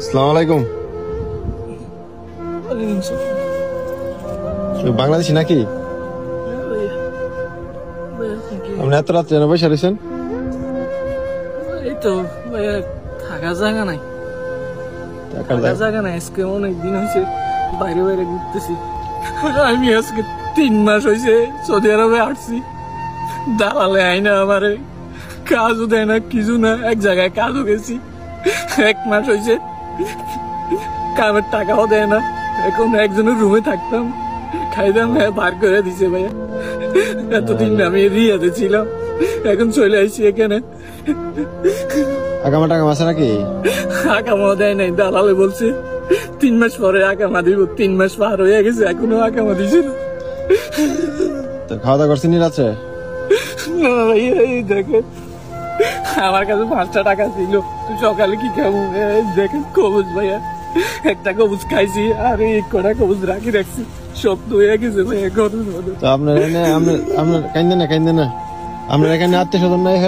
আসসালামু আলাইকুম। বাংলাদেশি নাকি? আপনি এত রাত্রে যেন বসে রয়েছেন? এই তো থাকার জায়গা নাই, জায়গা নাই। আজকে অনেকদিন হয়েছে বাইরে বাইরে ঘুরতেছি। আমি আজকে 3 মাস হয়েছে সৌদি আরবে আসছি। দালালে আইনা আমারে কাজও দেয় না, কিছু না। এক জায়গায় কাজও গেছি, 1 মাস হয়েছে কামের টাকাও দেয় না। এখন একজনের রুমে থাকতাম, খাইতাম, বার করে দিছে ভাইয়া। এতদিন আমি রিয়াতে ছিলাম, এখন চলে আসছি এখানে। আগামা টাকা আছে নাকি? আকামা দেয় নাই, দালালে বলছে 3 মাস পরে আকামা দিব। 3 মাস পার হয়ে গেছে, এখনো আকামা দিছে না। খাওয়া দাওয়া করছেন রাত্রে? না ভাইয়া, এই দেখেন আমার কাছে 5টা টাকা ছিল, সকালে কি খাবো? দেখেন কবুজ ভাইয়া, একটা কবুজ খাইছি আর এই কটা কবুজ রাখি রাখছি, সব তো হয়ে গেছে ভাইয়া। আপনার কাইন্দেন না, আপনার এখানে আত্মীয় স্বজন নাই?